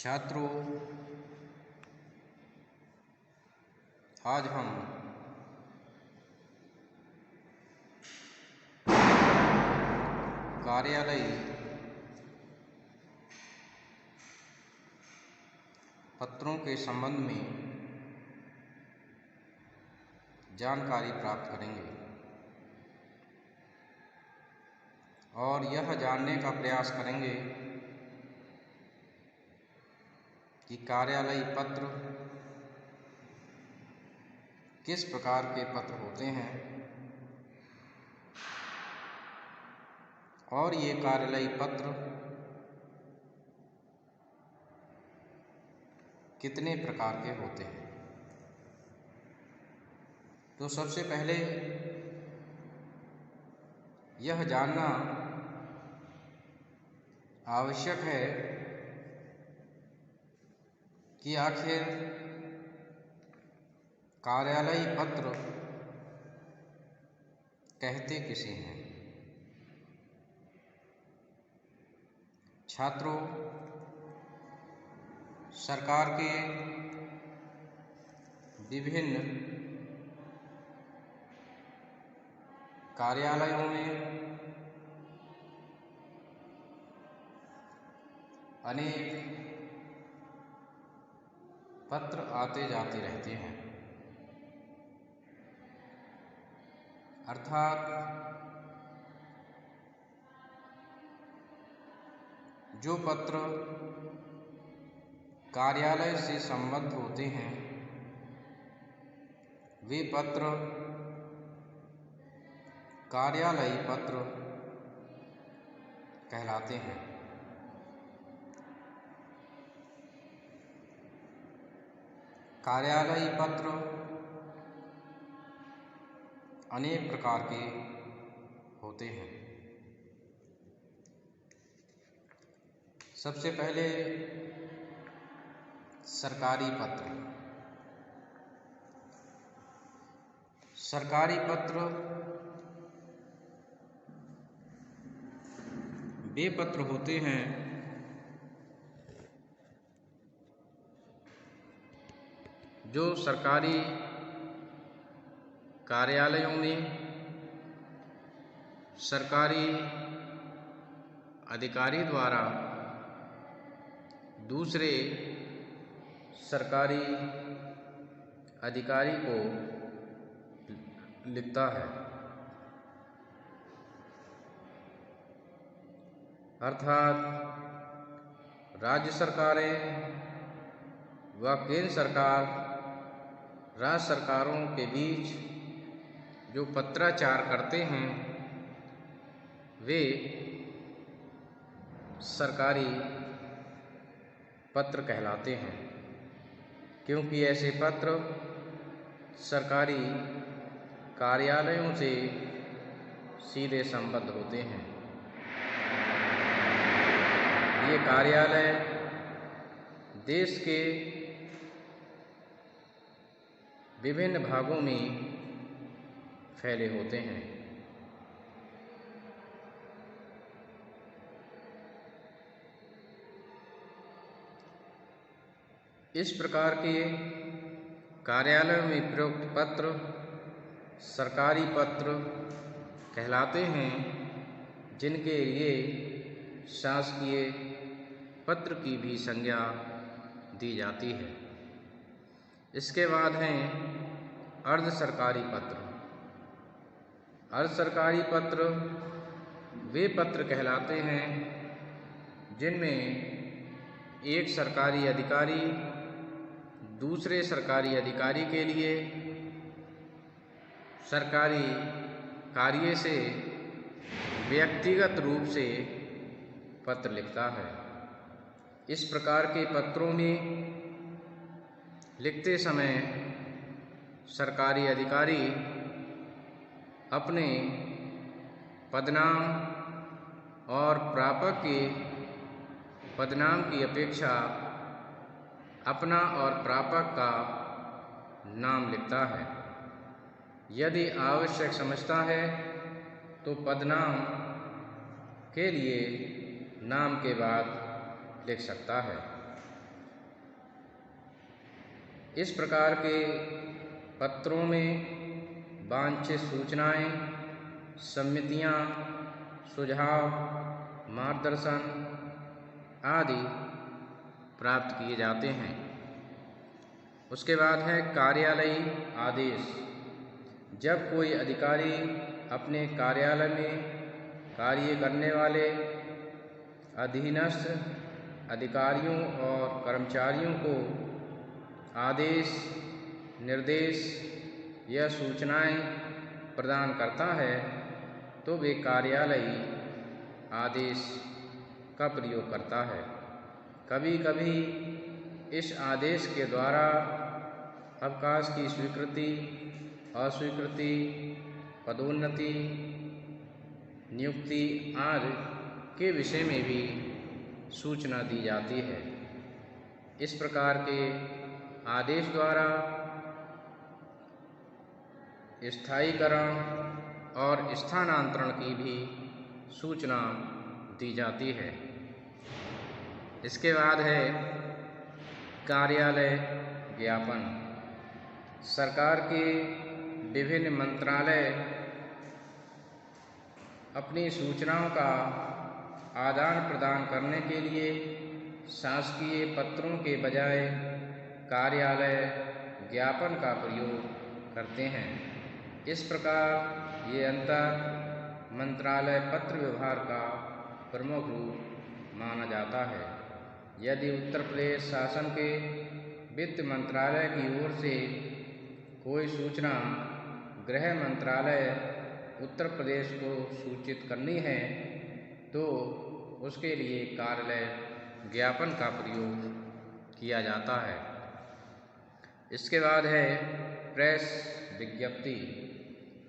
छात्रों, आज हम कार्यालय पत्रों के संबंध में जानकारी प्राप्त करेंगे और यह जानने का प्रयास करेंगे कि कार्यालयी पत्र किस प्रकार के पत्र होते हैं और ये कार्यालयी पत्र कितने प्रकार के होते हैं। तो सबसे पहले यह जानना आवश्यक है कि आखिर कार्यालयी पत्र कहते किसे हैं। छात्रों, सरकार के विभिन्न कार्यालयों में अनेक पत्र आते जाते रहते हैं, अर्थात जो पत्र कार्यालय से संबद्ध होते हैं वे पत्र कार्यालयी पत्र कहलाते हैं। कार्यालयी पत्र अनेक प्रकार के होते हैं। सबसे पहले सरकारी पत्र। सरकारी पत्र वे पत्र होते हैं जो सरकारी कार्यालयों में सरकारी अधिकारी द्वारा दूसरे सरकारी अधिकारी को लिखता है, अर्थात राज्य सरकारें व केंद्र सरकार, राज्य सरकारों के बीच जो पत्राचार करते हैं वे सरकारी पत्र कहलाते हैं, क्योंकि ऐसे पत्र सरकारी कार्यालयों से सीधे संबद्ध होते हैं। ये कार्यालय देश के विभिन्न भागों में फैले होते हैं। इस प्रकार के कार्यालयों में प्रयुक्त पत्र सरकारी पत्र कहलाते हैं, जिनके लिए शासकीय पत्र की भी संज्ञा दी जाती है। इसके बाद हैं अर्ध सरकारी पत्र। अर्ध सरकारी पत्र वे पत्र कहलाते हैं जिनमें एक सरकारी अधिकारी दूसरे सरकारी अधिकारी के लिए सरकारी कार्य से व्यक्तिगत रूप से पत्र लिखता है। इस प्रकार के पत्रों में लिखते समय सरकारी अधिकारी अपने पदनाम और प्रापक के पदनाम की अपेक्षा अपना और प्रापक का नाम लिखता है। यदि आवश्यक समझता है तो पदनाम के लिए नाम के बाद लिख सकता है। इस प्रकार के पत्रों में वांछित सूचनाएं, सम्मतियां, सुझाव, मार्गदर्शन आदि प्राप्त किए जाते हैं। उसके बाद है कार्यालयी आदेश। जब कोई अधिकारी अपने कार्यालय में कार्य करने वाले अधीनस्थ अधिकारियों और कर्मचारियों को आदेश, निर्देश या सूचनाएं प्रदान करता है तो वे कार्यालयी आदेश का प्रयोग करता है। कभी कभी इस आदेश के द्वारा अवकाश की स्वीकृति, अस्वीकृति, पदोन्नति, नियुक्ति आदि के विषय में भी सूचना दी जाती है। इस प्रकार के आदेश द्वारा स्थायीकरण और स्थानांतरण की भी सूचना दी जाती है। इसके बाद है कार्यालय ज्ञापन। सरकार के विभिन्न मंत्रालय अपनी सूचनाओं का आदान प्रदान करने के लिए शासकीय पत्रों के बजाय कार्यालय ज्ञापन का प्रयोग करते हैं। इस प्रकार ये अंतर मंत्रालय पत्र व्यवहार का प्रमुख रूप माना जाता है। यदि उत्तर प्रदेश शासन के वित्त मंत्रालय की ओर से कोई सूचना गृह मंत्रालय उत्तर प्रदेश को सूचित करनी है तो उसके लिए कार्यालय ज्ञापन का प्रयोग किया जाता है। इसके बाद है प्रेस विज्ञप्ति।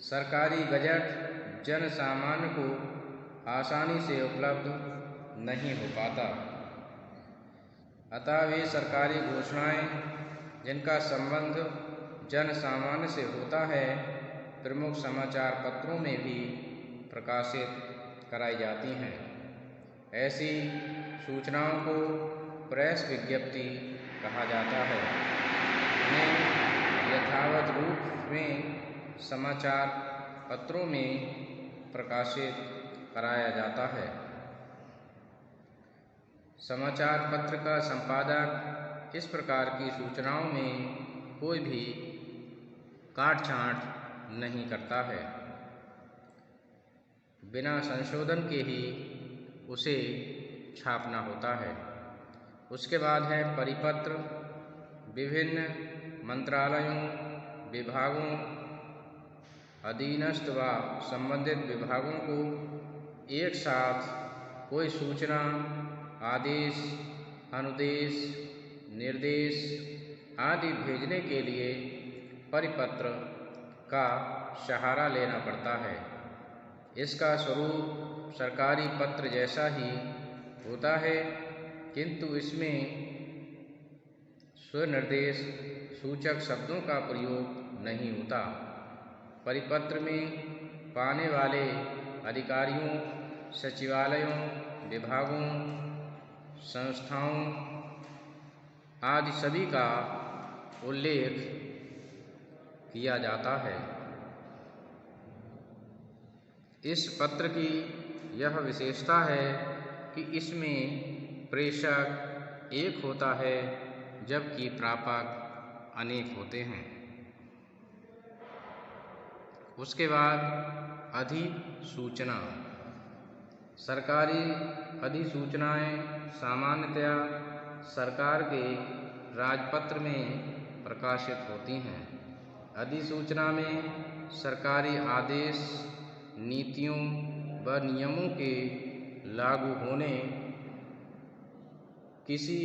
सरकारी गजट जन सामान्य को आसानी से उपलब्ध नहीं हो पाता, अतः वे सरकारी घोषणाएं जिनका संबंध जन सामान्य से होता है प्रमुख समाचार पत्रों में भी प्रकाशित कराई जाती हैं। ऐसी सूचनाओं को प्रेस विज्ञप्ति कहा जाता है। इन्हें यथावत रूप में समाचार पत्रों में प्रकाशित कराया जाता है। समाचार पत्र का संपादक इस प्रकार की सूचनाओं में कोई भी काट छांट नहीं करता है, बिना संशोधन के ही उसे छापना होता है। उसके बाद है परिपत्र। विभिन्न मंत्रालयों, विभागों, अधीनस्थ व संबंधित विभागों को एक साथ कोई सूचना, आदेश, अनुदेश, निर्देश आदि भेजने के लिए परिपत्र का सहारा लेना पड़ता है। इसका स्वरूप सरकारी पत्र जैसा ही होता है, किंतु इसमें स्वनिर्देश सूचक शब्दों का प्रयोग नहीं होता। परिपत्र में पाने वाले अधिकारियों, सचिवालयों, विभागों, संस्थाओं आदि सभी का उल्लेख किया जाता है। इस पत्र की यह विशेषता है कि इसमें प्रेषक एक होता है जबकि प्रापक अनेक होते हैं। उसके बाद अधिसूचना। सरकारी अधिसूचनाएं सामान्यतया सरकार के राजपत्र में प्रकाशित होती हैं। अधिसूचना में सरकारी आदेश, नीतियों व नियमों के लागू होने, किसी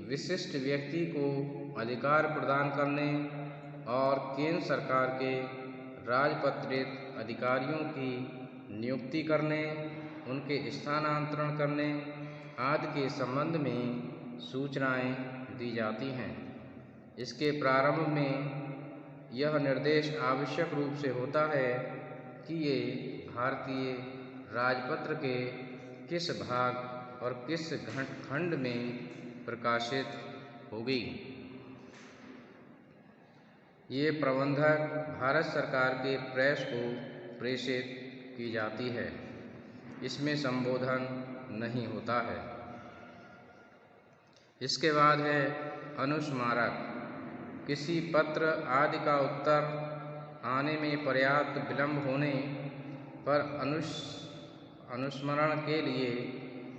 विशिष्ट व्यक्ति को अधिकार प्रदान करने और केंद्र सरकार के राजपत्रित अधिकारियों की नियुक्ति करने, उनके स्थानांतरण करने आदि के संबंध में सूचनाएं दी जाती हैं। इसके प्रारंभ में यह निर्देश आवश्यक रूप से होता है कि ये भारतीय राजपत्र के किस भाग और किस खंड में प्रकाशित होगी। ये प्रबंधक भारत सरकार के प्रेस को प्रेषित की जाती है। इसमें संबोधन नहीं होता है। इसके बाद है अनुस्मारक। किसी पत्र आदि का उत्तर आने में पर्याप्त विलंब होने पर अनुस्मरण के लिए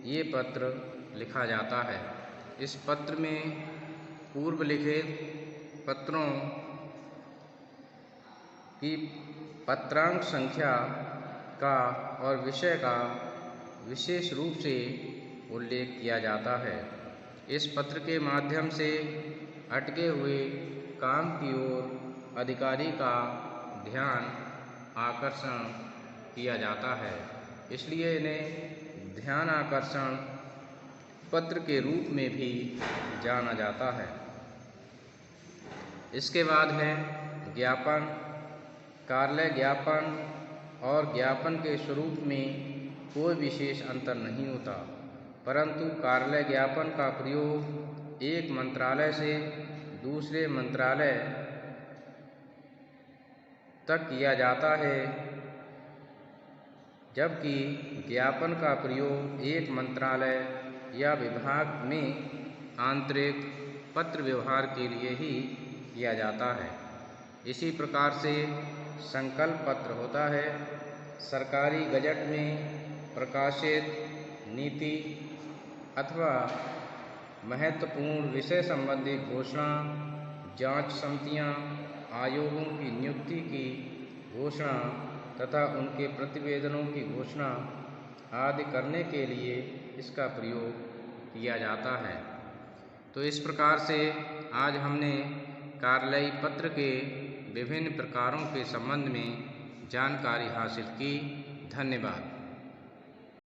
ये पत्र लिखा जाता है। इस पत्र में पूर्व लिखित पत्रों की पत्रांक संख्या का और विषय का विशेष रूप से उल्लेख किया जाता है। इस पत्र के माध्यम से अटके हुए काम की ओर अधिकारी का ध्यान आकर्षण किया जाता है, इसलिए इन्हें ध्यान आकर्षण पत्र के रूप में भी जाना जाता है। इसके बाद है ज्ञापन। कार्यालय ज्ञापन और ज्ञापन के स्वरूप में कोई विशेष अंतर नहीं होता, परंतु कार्यालय ज्ञापन का प्रयोग एक मंत्रालय से दूसरे मंत्रालय तक किया जाता है, जबकि ज्ञापन का प्रयोग एक मंत्रालय या विभाग में आंतरिक पत्र व्यवहार के लिए ही किया जाता है। इसी प्रकार से संकल्प पत्र होता है। सरकारी गजट में प्रकाशित नीति अथवा महत्वपूर्ण विषय संबंधी घोषणा, जांच समितियां, आयोगों की नियुक्ति की घोषणा तथा उनके प्रतिवेदनों की घोषणा आदि करने के लिए इसका प्रयोग किया जाता है। तो इस प्रकार से आज हमने कार्यालयीय पत्र के विभिन्न प्रकारों के संबंध में जानकारी हासिल की। धन्यवाद।